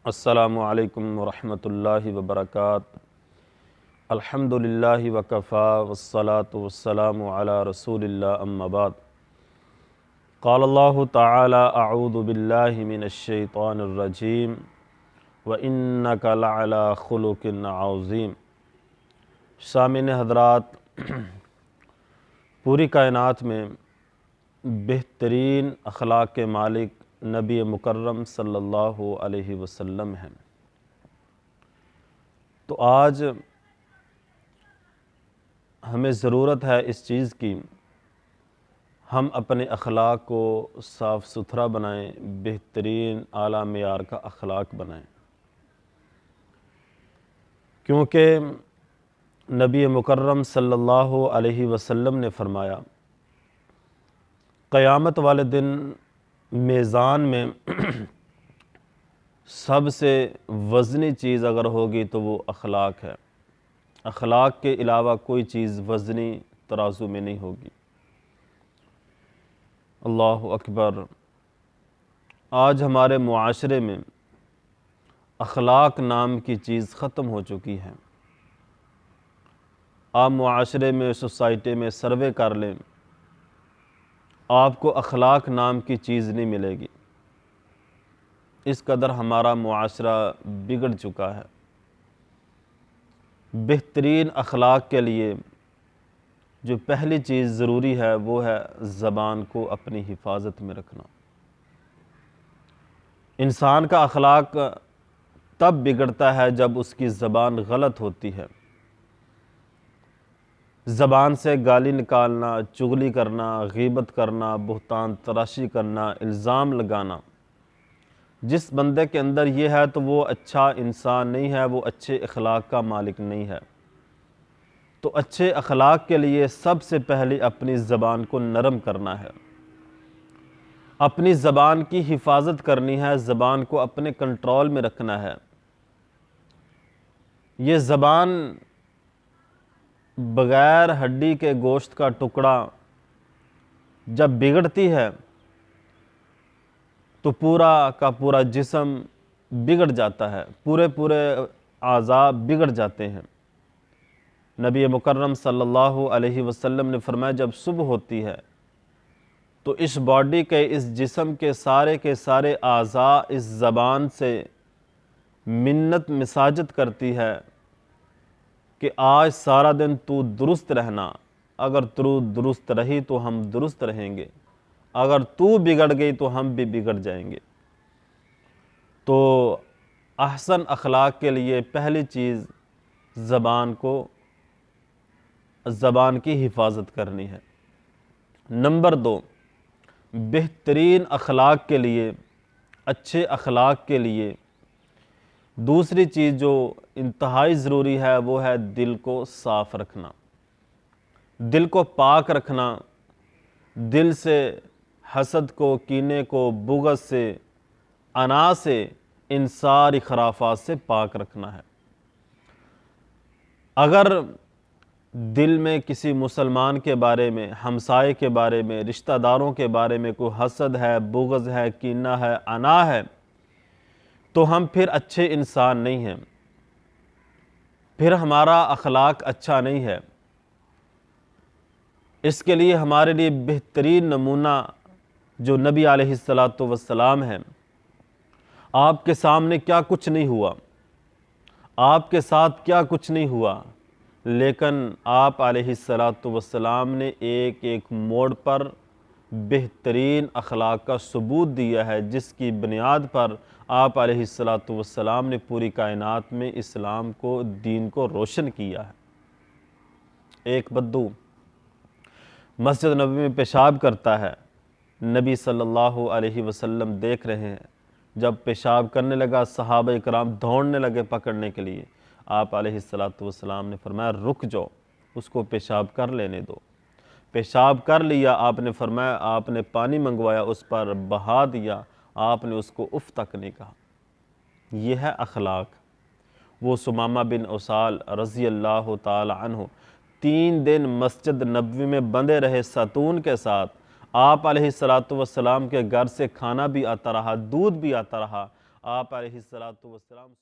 السلام علیکم ورحمۃ اللہ وبرکاتہ۔ الحمدللہ وکفا والصلاة والسلام علی رسول اللہ اما بعد۔ قال اللہ تعالی اعوذ باللہ من الشیطان الرجیم وَإِنَّكَ لَعَلَىٰ خُلُقٍ عَظِيمٍ۔ سامعین حضرات، پوری کائنات میں بہترین اخلاق کے مالک نبی مکرم صلی اللہ علیہ وسلم ہیں۔ تو آج ہمیں ضرورت ہے اس چیز کی، ہم اپنے اخلاق کو صاف ستھرا بنائیں، بہترین اعلیٰ معیار کا اخلاق بنائیں، کیونکہ نبی مکرم صلی اللہ علیہ وسلم نے فرمایا قیامت والے دن میزان میں سب سے وزنی چیز اگر ہوگی تو وہ اخلاق ہے۔ اخلاق کے علاوہ کوئی چیز وزنی ترازو میں نہیں ہوگی۔ اللہ اکبر۔ آج ہمارے معاشرے میں اخلاق نام کی چیز ختم ہو چکی ہے۔ آپ معاشرے میں، سوسائٹی میں سروے کر لیں، آپ کو اخلاق نام کی چیز نہیں ملے گی۔ اس قدر ہمارا معاشرہ بگڑ چکا ہے۔ بہترین اخلاق کے لیے جو پہلی چیز ضروری ہے وہ ہے زبان کو اپنی حفاظت میں رکھنا۔ انسان کا اخلاق تب بگڑتا ہے جب اس کی زبان غلط ہوتی ہے۔ زبان سے گالی نکالنا، چغلی کرنا، غیبت کرنا، بہتان تراشی کرنا، الزام لگانا، جس بندے کے اندر یہ ہے تو وہ اچھا انسان نہیں ہے، وہ اچھے اخلاق کا مالک نہیں ہے۔ تو اچھے اخلاق کے لیے سب سے پہلے اپنی زبان کو نرم کرنا ہے، اپنی زبان کی حفاظت کرنی ہے، زبان کو اپنے کنٹرول میں رکھنا ہے۔ یہ زبان بغیر ہڈی کے گوشت کا ٹکڑا جب بگڑتی ہے تو پورا کا پورا جسم بگڑ جاتا ہے، پورے اعضاء بگڑ جاتے ہیں۔ نبی مکرم صلی اللہ علیہ وسلم نے فرمایا جب صبح ہوتی ہے تو اس باڈی کے، اس جسم کے سارے اعضاء اس زبان سے منت مساجت کرتی ہے کہ آج سارا دن تو درست رہنا، اگر تو درست رہی تو ہم درست رہیں گے، اگر تو بگڑ گئی تو ہم بھی بگڑ جائیں گے۔ تو احسن اخلاق کے لیے پہلی چیز زبان کی حفاظت کرنی ہے۔ نمبر 2، بہترین اخلاق کے لیے، اچھے اخلاق کے لیے دوسری چیز جو انتہائی ضروری ہے وہ ہے دل کو صاف رکھنا، دل کو پاک رکھنا، دل سے حسد کو، کینے کو، بغض سے، انا سے، ان ساری خرافات سے پاک رکھنا ہے۔ اگر دل میں کسی مسلمان کے بارے میں، ہمسائے کے بارے میں، رشتہ داروں کے بارے میں کوئی حسد ہے، بغض ہے، کینہ ہے، انا ہے، تو ہم پھر اچھے انسان نہیں ہیں، پھر ہمارا اخلاق اچھا نہیں ہے۔ اس کے لیے ہمارے لیے بہترین نمونہ جو نبی علیہ السلام ہیں۔ آپ کے سامنے کیا کچھ نہیں ہوا، آپ کے ساتھ کیا کچھ نہیں ہوا، لیکن آپ علیہ السلام نے ایک موڑ پر بہترین اخلاق کا ثبوت دیا ہے، جس کی بنیاد پر آپ علیہ السلام نے پوری کائنات میں اسلام کو، دین کو روشن کیا ہے۔ ایک بدو مسجد نبوی میں پیشاب کرتا ہے، نبی صلی اللہ علیہ وسلم دیکھ رہے ہیں، جب پیشاب کرنے لگا صحابہ اکرام دوڑنے لگے پکڑنے کے لیے، آپ علیہ السلام نے فرمایا رک جاؤ، اس کو پیشاب کر لینے دو۔ پیشاب کر لیا، آپ نے فرمایا، آپ نے پانی منگوایا، اس پر بہا دیا، آپ نے اس کو اف تک نہیں کہا۔ یہ ہے اخلاق۔ وہ ثمامہ بن اسال رضی اللہ تعالی عنہ 3 دن مسجد نبوی میں بندے رہے ستون کے ساتھ۔ آپ علیہ السلام کے گھر سے کھانا بھی آتا رہا، دودھ بھی آتا رہا، آپ علیہ الصلاۃ والسلام